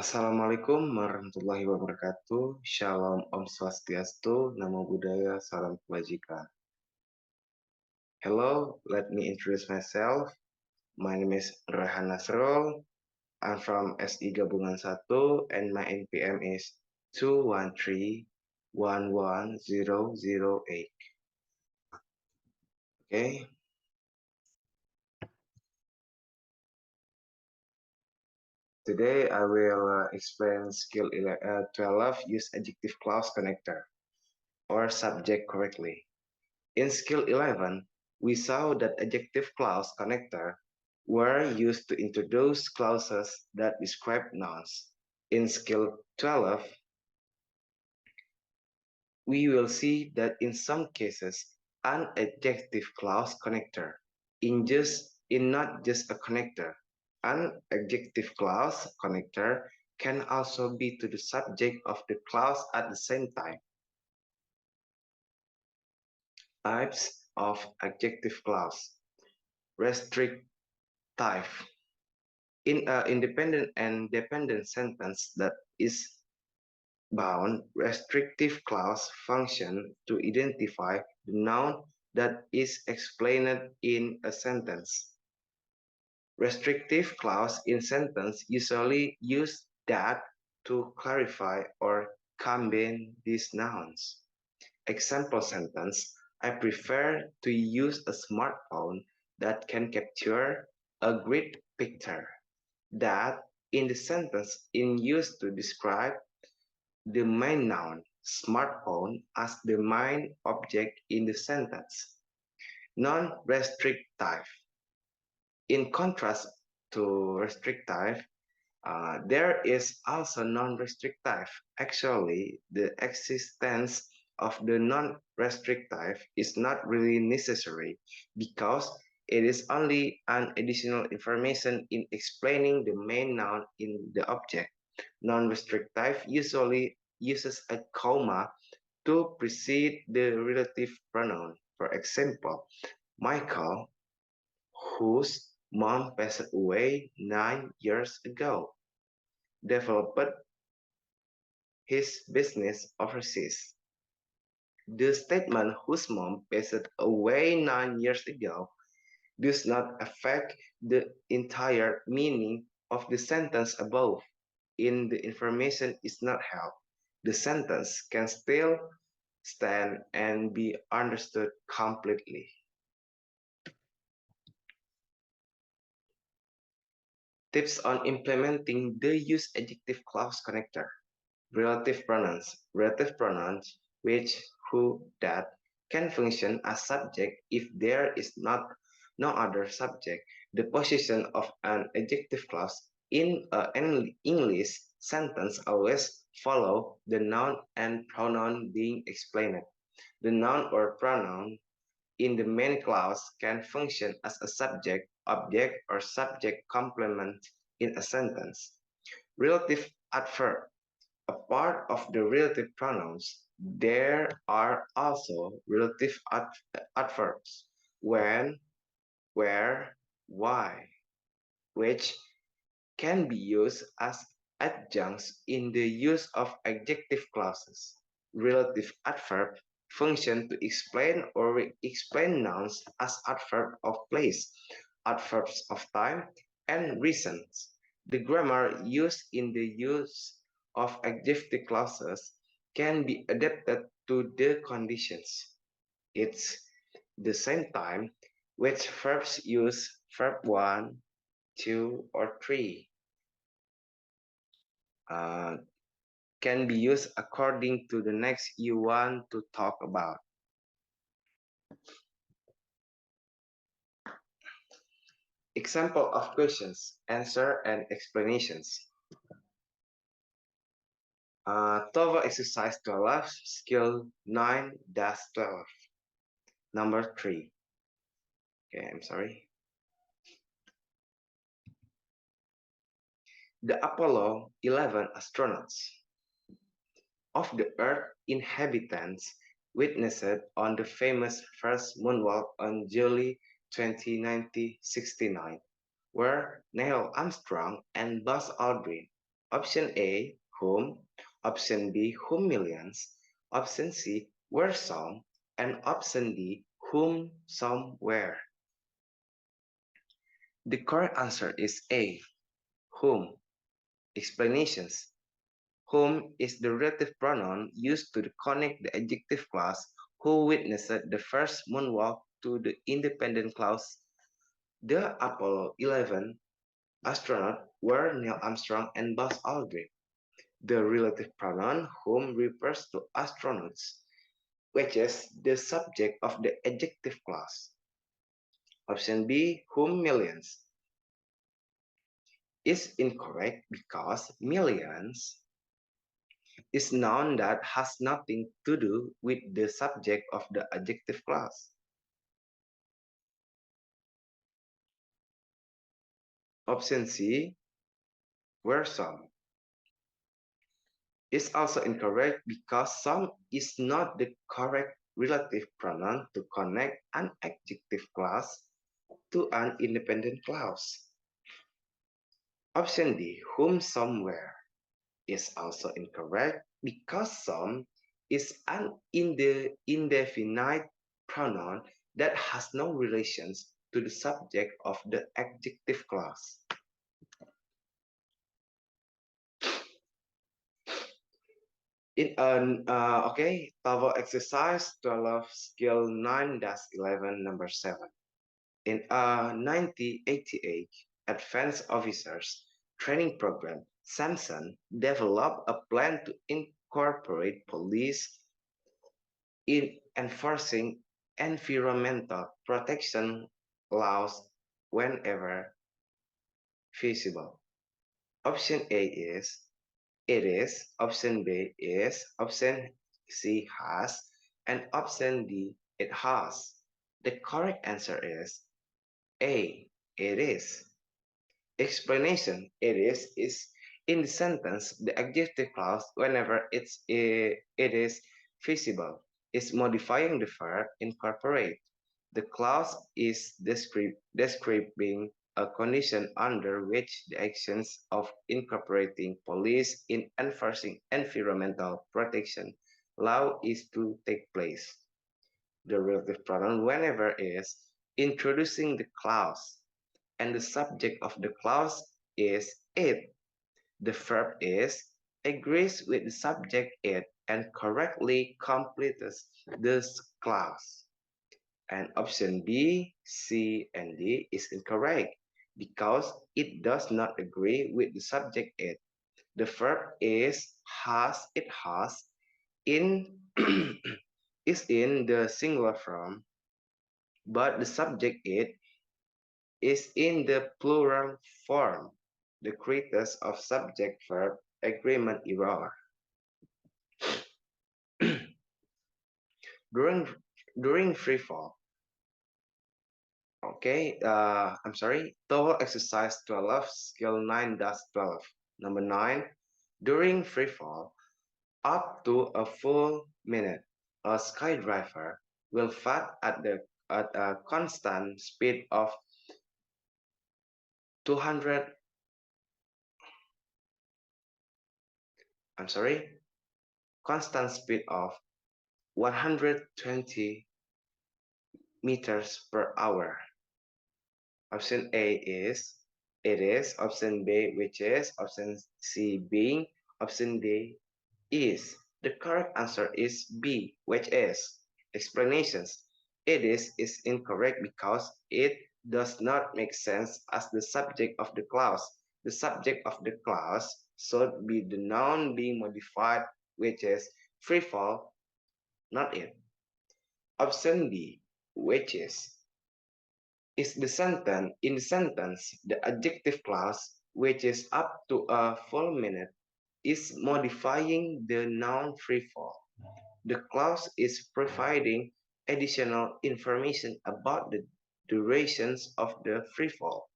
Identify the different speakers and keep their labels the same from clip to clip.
Speaker 1: Assalamualaikum warahmatullahi wabarakatuh. Shalom Om Swastiastu, Namo Buddhaya, Salam Kebajikan. Hello, let me introduce myself. My name is Rehan Nasrul. I'm from SI Gabungan 1 and my NPM is 213-11008. Okay. Today I will explain skill 12, use adjective clause connector or subject correctly. In skill 11, we saw that adjective clause connector were used to introduce clauses that describe nouns. In skill 12, we will see that in some cases, an adjective clause connector in not just a connector. An adjective clause connector can also be to the subject of the clause at the same time. Types of adjective clause. Restrictive. In an independent and dependent sentence that is bound, restrictive clause function to identify the noun that is explained in a sentence. Restrictive clause in sentence usually use that to clarify or combine these nouns. Example sentence: I prefer to use a smartphone that can capture a great picture. That in the sentence in use to describe the main noun smartphone as the main object in the sentence. Non-restrictive. In contrast to restrictive, there is also non-restrictive. Actually, the existence of the non-restrictive is not really necessary because it is only an additional information in explaining the main noun in the object. Non-restrictive usually uses a comma to precede the relative pronoun. For example, Michael, whose mom passed away 9 years ago, developed his business overseas. The statement whose mom passed away 9 years ago does not affect the entire meaning of the sentence above. In the information is not held, the sentence can still stand and be understood completely. Tips on implementing the use adjective clause connector. Relative pronouns. Relative pronouns, which, who, that, can function as subject if there is no other subject. The position of an adjective clause in an English sentence always follow the noun and pronoun being explained. The noun or pronoun in the main clause can function as a subject, object, or subject complement in a sentence. Relative adverb. A part of the relative pronouns, there are also relative adverbs when, where, why, which can be used as adjuncts in the use of adjective clauses. Relative adverb function to explain or explain nouns as adverb of place, adverbs of time, and reasons. The grammar used in the use of adjective clauses can be adapted to the conditions. It's the same time which verbs use verb 1, 2, or 3 can be used according to the next you want to talk about. Example of questions, answer, and explanations. TOEFL exercise 12, skill 9-12. Number 3. Okay, I'm sorry. The Apollo 11 astronauts of the Earth inhabitants witnessed on the famous first moonwalk on July 20, 1969, were Neil Armstrong and Buzz Aldrin. Option A, whom. Option B, whom millions. Option C, where some. And option D, whom some where. The correct answer is A, whom. Explanations. Whom is the relative pronoun used to connect the adjective class who witnessed the first moonwalk to the independent clause. The Apollo 11 astronauts were Neil Armstrong and Buzz Aldrin. The relative pronoun whom refers to astronauts, which is the subject of the adjective clause. Option B, whom millions, is incorrect because millions is noun that has nothing to do with the subject of the adjective clause. Option C, were some, is also incorrect because some is not the correct relative pronoun to connect an adjective clause to an independent clause. Option D, whom somewhere, is also incorrect because some is an indefinite pronoun that has no relations to the subject of the adjective clause. TOEFL exercise 12 skill 9-11 number 7. In a 1988 advanced officers training program, Samson developed a plan to incorporate police in enforcing environmental protection laws whenever feasible. Option A is it is, option B is, option C has, and option D it has. The correct answer is A, it is. Explanation it is in the sentence the adjective clause whenever it is feasible is modifying the verb incorporate. The clause is describing a condition under which the actions of incorporating police in enforcing environmental protection law is to take place. The relative pronoun whenever is introducing the clause and the subject of the clause is it. The verb is agrees with the subject it and correctly completes this clause. And option B, C, and D is incorrect because it does not agree with the subject it. The verb is has, it has, in is in the singular form, but the subject it is in the plural form. The greatest of subject-verb agreement error. during during free fall. I'm sorry. TOEFL exercise 12, skill 9-12. Number 9. During free fall, up to a full minute, a skydiver will fly at a constant speed of 200. I'm sorry. Constant speed of 120 meters per hour. Option A is it is, option B which is, option C being, option D is. The correct answer is B, which is. Explanations. It is incorrect because it does not make sense as the subject of the clause. The subject of the clause should be the noun being modified, which is free fall, not it. Option D, which is the sentence in the sentence the adjective clause which is up to a full minute is modifying the noun free fall. The clause is providing additional information about the durations of the free fall.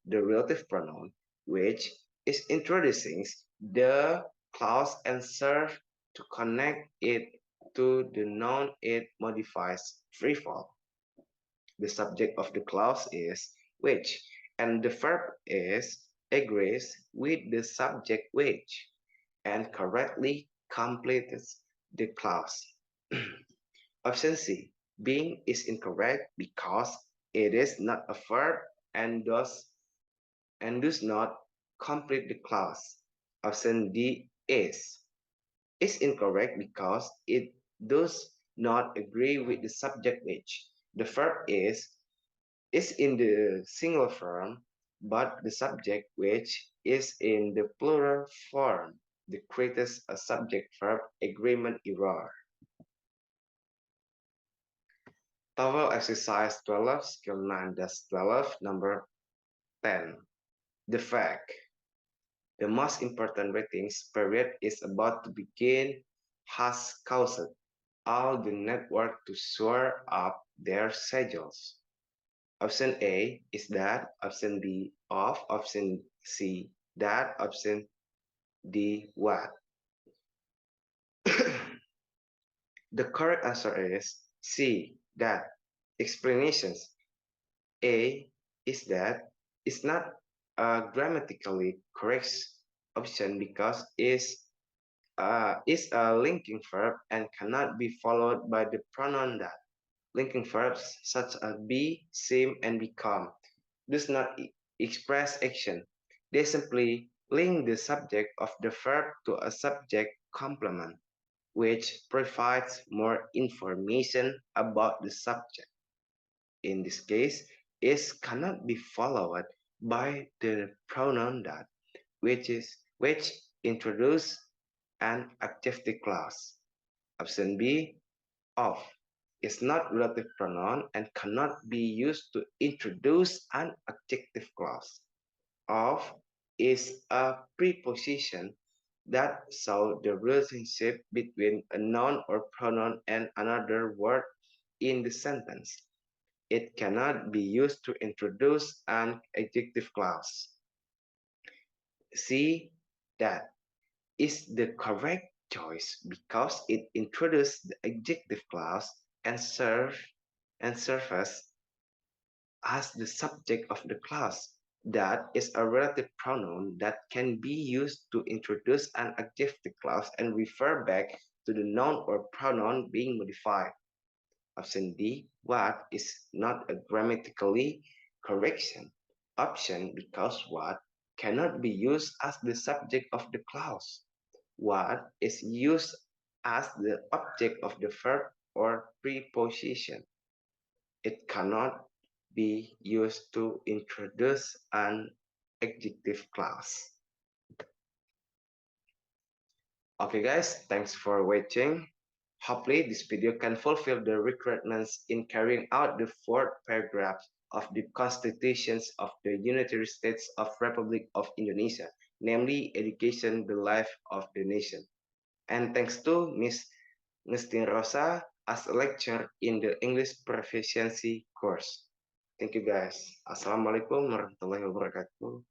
Speaker 1: The relative pronoun which is introducing the clause and serve to connect it to the noun it modifies free fall. The subject of the clause is which, and the verb is agrees with the subject which and correctly completes the clause. Option C. Being is incorrect because it is not a verb and does not complete the clause. Option D is incorrect because it does not agree with the subject which. The verb is in the single form, but the subject which is in the plural form. The creates a subject-verb agreement error. TOEFL exercise 12, skill 9-12, number 10. The fact. The most important ratings period is about to begin has caused all the network to shore up their schedules. Option A is that, option B off, option C that, option D what. The correct answer is C that. Explanations. A is that it's not a grammatically correct option because is a linking verb and cannot be followed by the pronoun that. Linking verbs such as be, seem, and become does not express action. They simply link the subject of the verb to a subject complement, which provides more information about the subject. In this case, is cannot be followed by the pronoun that, which introduce an adjective clause. Option B, of, is not relative pronoun and cannot be used to introduce an adjective clause. Of is a preposition that shows the relationship between a noun or pronoun and another word in the sentence. It cannot be used to introduce an adjective clause. See that is the correct choice because it introduces the adjective clause and serves as the subject of the clause. That is a relative pronoun that can be used to introduce an adjective clause and refer back to the noun or pronoun being modified. Option D, what is not a grammatically correction option because what cannot be used as the subject of the clause. What is used as the object of the verb or preposition. It cannot be used to introduce an adjective clause. Okay guys, thanks for watching. Hopefully this video can fulfill the requirements in carrying out the fourth paragraph of the Constitutions of the United States of Republic of Indonesia, namely education, the life of the nation. And thanks to Miss Nestin Rosa as a lecturer in the English proficiency course. Thank you guys. Assalamualaikum warahmatullahi wabarakatuh.